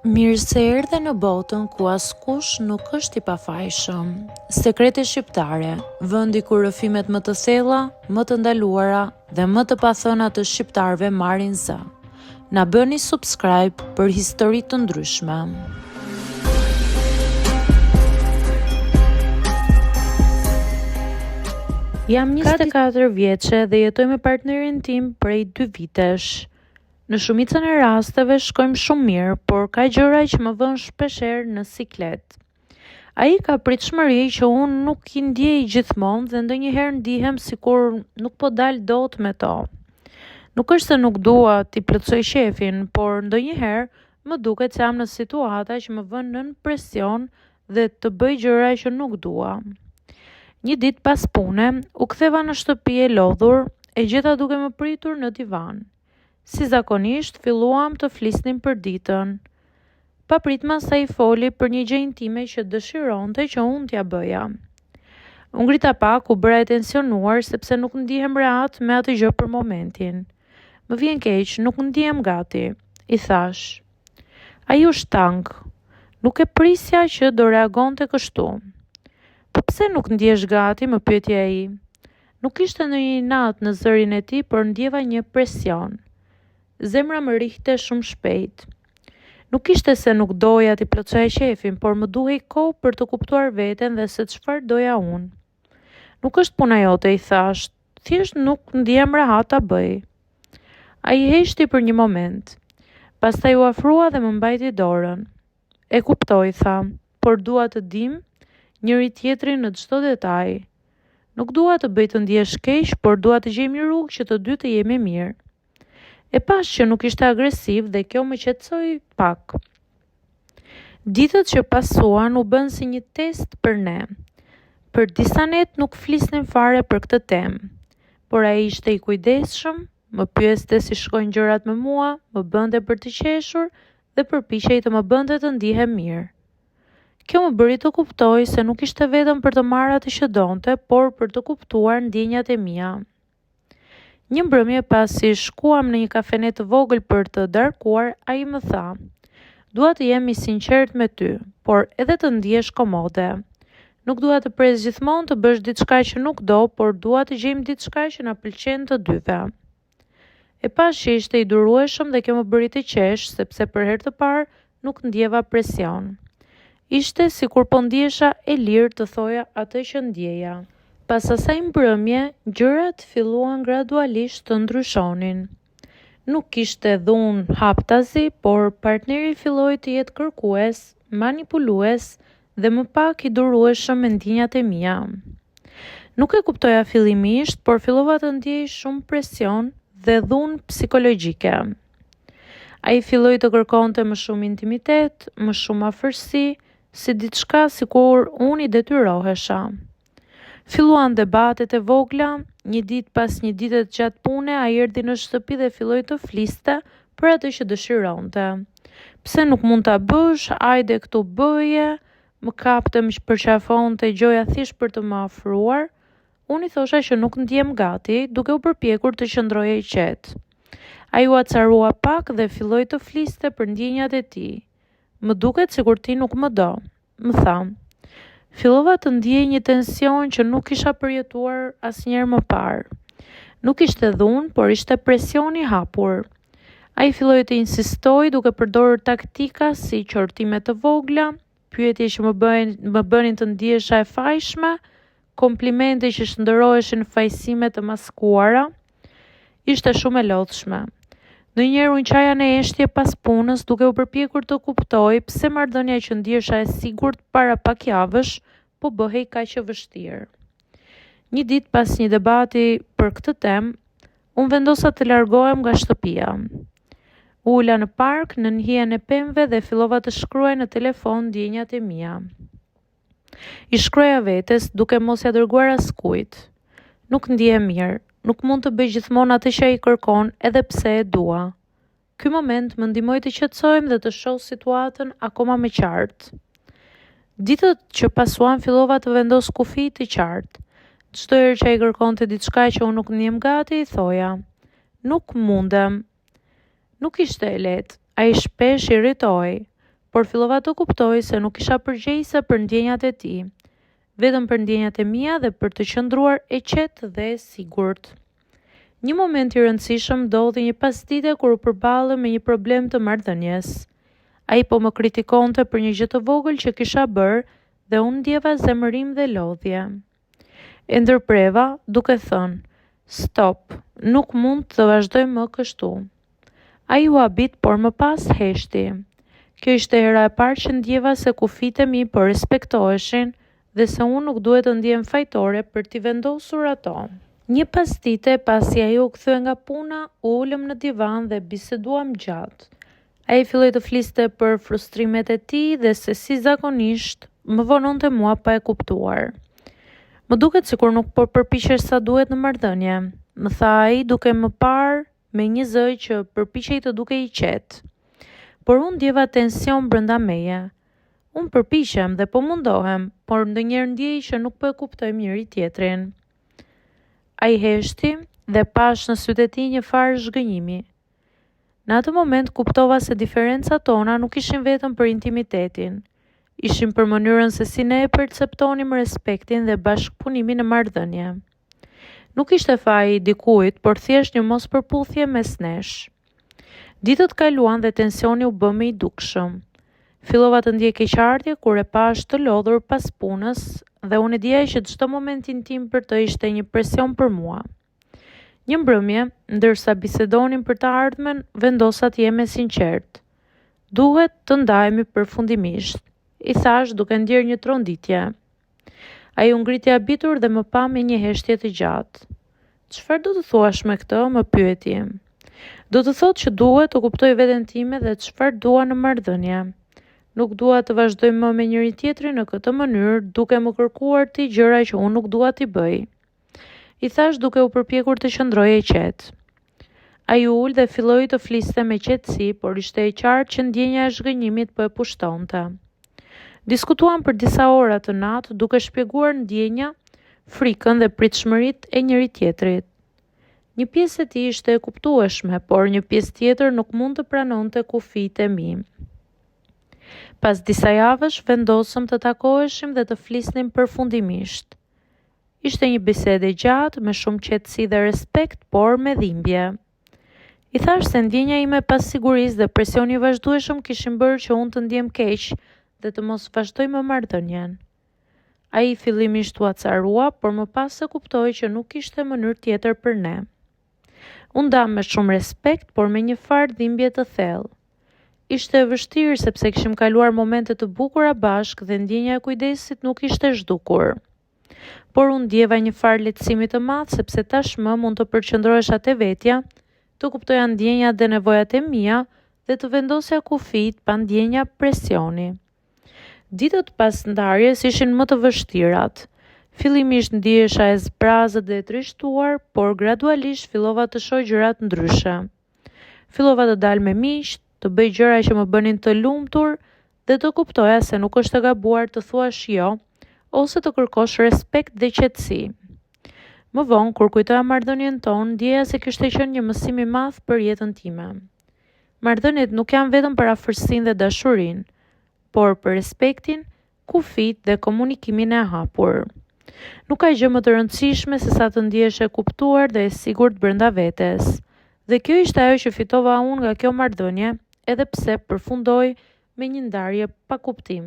Mirë se erdhe në botën ku askush nuk është i pafajshëm. Sekrete shqiptare, vendi ku rrëfimet më të thella, më të ndaluara dhe më të pathëna të shqiptarëve marrin zë. Na bëni subscribe për histori të ndryshme. Jam 24 vjeçe dhe jetoj me partnerin tim prej 2 vitesh. Në shumicën e rasteve shkojmë shumë mirë, por ka gjëra që më vënë shpeshherë në siklet. Ai ka pritshmëri që unë nuk i ndjej gjithmonë dhe ndonjëherë ndihem sikur nuk po dal dot me to. Nuk është se nuk dua t'i plotësoj shefin, por ndonjëherë më duket se jam në situata që më vënë nën presion dhe të bëj gjëra që nuk dua. Një ditë pas pune, u ktheva në shtëpi e lodhur, e gjeta duke më pritur në divan. Si zakonisht, filluam të flisnim për ditën. Papritma sa i foli për një gjë intime që dëshironte që unë t'ja bëja. U ngrita pak, u bëra e tensionuar sepse nuk ndihem rehat me atë gjë për momentin. Më vjen keq, nuk ndihem gati, i thash. Ai u shtang. Nuk e prisja që do reagonte kështu. Po pse nuk ndihesh gati, më pyeti ai. Nuk ishte ndonjë inat në zërin e tij, por ndjeva një presion. Zemra më rihte shumë shpejt. Nuk ishte se nuk doja t'i plotësoja shefin, por më duhej kohë për të kuptuar veten dhe se çfarë doja unë. Nuk është puna jote, i thash, thjesht nuk ndihem rehat ta bëj. Ai heshti për një moment. Pastaj u afrua dhe më mbajti dorën. E kuptoj, tha, por dua të dim njëri tjetrin në çdo detaj. Nuk dua të bëj të ndihesh keq, por dua të gjejmë një rrugë që të dy të jemi mirë. E pash që nuk ishte agresiv dhe kjo më qetësoi pak. Ditët që pasuan u bën si një test për ne. Për disa net nuk flisnim fare për këtë temë, por ai ishte i kujdesshëm, më pyeste si shkojnë gjërat me mua, më bënte për të qeshur dhe përpiqej të më bënte të ndihem mirë. Kjo më bëri të kuptoj se nuk ishte vetëm për të marrë atë që donte, por për të kuptuar ndjenjat e mia. Një mbrëmje pasi shkuam në një kafenet të vogël për të darkuar, ai më tha: "Dua të jem i sinqert me ty, por edhe të ndihesh komode. Nuk dua të pres gjithmonë të bësh diçka që nuk do, por dua të gjejmë diçka që na pëlqen të dyve." E pash që ishte i durueshëm dhe kjo më bëri të qesh, sepse për herë të parë nuk ndjeva presion. Ishte sikur po ndihesha e lirë të thoja atë që ndjeja. Pas asaj mbrëmje, gjërat filluan gradualisht të ndryshonin. Nuk kishte dhunë haptazi, por partneri filloi të jetë kërkues, manipulues dhe më pak i durueshëm me ndjenjat e mia. Nuk e kuptoja fillimisht, por fillova të ndjej shumë presion dhe dhunë psikologjike. Ai filloi të kërkonte më shumë intimitet, më shumë afërsi, si diçka sikur unë i detyrohesha. Filluan debatet e vogla, një ditë pas një dite të gjatë pune, ai erdhi në shtëpi dhe filloi të fliste për atë që dëshironte. Pse nuk mund ta bësh, hajde këtu bëje, më kapte më përqafonte gjoja thjesht për të më afruar. Unë i thosha që nuk ndjem gati, duke u përpjekur të qëndroja i qetë. Ai u acarua pak dhe filloi të fliste për ndjenjat e tij. Më duket sikur ti nuk më do, më tha. Fillova të ndjej një tension që nuk kisha përjetuar asnjëherë më parë. Nuk ishte dhunë, por ishte presion i hapur. Ai filloi të insistoi duke përdorur taktika si qortime të vogla, pyetje që më bënin të ndihesha e fajshme, komplimente që shndërroheshin në fajsime të maskuara. Ishte shumë e lodhshme. Ndonjëherë unë qaja në eshtje pas punës duke u përpjekur të kuptoj pse marrëdhënia që ndihesha e sigurt para pak javësh po bëhej kaq e vështirë. Një ditë pas një debati për këtë temë, unë vendosa të largohem nga shtëpia. Ula në park në hijen e pemëve dhe fillova të shkruaj në telefon ndjenjat e mia. I shkruaja vetes duke mos ia dërguar askujt. Nuk ndihem mirë. Nuk mund të bëj gjithmonë atë që ai kërkon, edhe pse e dua. Ky moment më ndihmoi të qetësohem dhe të shoh situatën akoma më qartë. Ditët që pasuan fillova të vendos kufi të qartë. Çdo herë që ai kërkonte diçka që unë nuk ndihem gati, i thoja: "Nuk mundem." Nuk ishte e lehtë. Ai shpesh irritoi, por fillova të kuptoj se nuk isha përgjegjëse për ndjenjat e tij, vetëm për ndjenjat e mia dhe për të qëndruar e qetë dhe e sigurt. Një moment i rëndësishëm ndodhi një pasdite kur u përballëm me një problem të marrëdhënies. Ai po më kritikonte për një gjë të vogël që kisha bërë dhe unë ndjeva zemërim dhe lodhje. E ndërpreva duke thënë, stop, nuk mund të vazhdoj më kështu. Ai u habit, por më pas heshti. Kjo ishte hera e parë që ndjeva se kufit e mi po respektoheshin dhe se unë nuk duhet të ndjem fajtore për t'i vendosur ato. Një pasdite pasi ai u kthye nga puna, ulëm në divan dhe biseduam gjatë. Ai filloi të fliste për frustrimet e tij dhe se si zakonisht më vononte mua pa e kuptuar. Më duket sikur nuk po përpiqesh sa duhet në marrëdhënie, më tha ai duke më parë me një zë që përpiqej të dukej i qetë. Por unë ndjeva tension brenda meje. Unë përpiqem dhe po mundohem, por ndonjëherë ndjej që nuk po e kuptojmë njëri tjetrin. Ai heshti dhe pash në sytë e tij një farë zhgënjimi. Në atë moment kuptova se diferencat tona nuk ishin vetëm për intimitetin, ishin për mënyrën se si ne e perceptonim respektin dhe bashkëpunimin në marrëdhënie. Nuk ishte faji i dikujt, por thjesht një mospërputhje mes nesh. Ditët kaluan dhe tensioni u bë më i dukshëm. Fillova të ndjej keqardhje kur e pash të lodhur pas punës dhe unë e dija që çdo moment intim për të ishte një presion për mua. Një mbrëmje, ndërsa bisedonim për të ardhmen, vendosa të jem e sinqert. Duhet të ndahemi përfundimisht, i thash duke ndjerë një tronditje. Ai u ngriti habitur dhe më pa me një heshtje të gjatë. Çfarë do të thuash me këtë? Më pyeti. Do të thotë që duhet të kuptoj veten time dhe çfarë dua në marrëdhënie. Nuk dua të vazhdoj më me njëri tjetrin në këtë mënyrë, duke më kërkuar ti gjëra që unë nuk dua t'i bëj. I thash duke u përpjekur të qëndroje e qetë. Ai u ul dhe filloi të fliste me qetësi, por ishte e qartë që ndjenja e zhgënjimit po e pushtonte. Diskutuam për disa ora të natë duke shpjeguar ndjenja, frikën dhe pritshmëritë e njëri tjetrit. Një pjesë e tij ishte e kuptueshme, por një pjesë tjetër nuk mund të pranonte kufitë e mi. Pas disa javësh vendosëm të takoheshim dhe të flisnim përfundimisht. Ishte një bisedë e gjatë, me shumë qetësi dhe respekt, por me dhimbje. I thash se ndjenja ime pas sigurisë dhe presioni i vazhdueshëm kishin bërë që unë të ndjem keq dhe të mos vazhdoj më marrëdhënien. Ai fillimisht u acarua, por më pas e kuptoi që nuk kishte mënyrë tjetër për ne. Unë ndam me shumë respekt, por me një farë dhimbje të thellë. Ishte e vështirë sepse kishim kaluar momente të bukura bashkë dhe ndjenja e kujdesit nuk ishte zhdukur. Por unë ndjeva një farë lehtësimi të madh sepse tashmë mund të përqendrohesha te vetja, të kuptoja ndjenjat dhe nevojat e mia dhe të vendosja kufijt pa ndjenja presioni. Ditët pas ndarjes ishin më të vështirat. Fillimisht ndihesha e zbrazët dhe e trishtuar, por gradualisht fillova të shoh gjëra të ndryshe. Fillova të dal me miq, të bëj gjëra që më bënin të lumtur dhe të kuptoja se nuk është e gabuar të thuash jo ose të kërkosh respekt dhe qetësi. Më vonë, kur kujtoja marrëdhënien tonë, ndjeja se kishte qenë një mësim i madh për jetën time. Marrëdhëniet nuk janë vetëm për afërsinë dhe dashurinë, por për respektin, kufijt dhe komunikimin e hapur. Nuk ka gjë më të rëndësishme se sa të ndihesh e kuptuar dhe e sigurt brenda vetes. Dhe kjo ishte ajo që fitova unë nga kjo marrëdhënie, edhe pse përfundoi me një ndarje pa kuptim.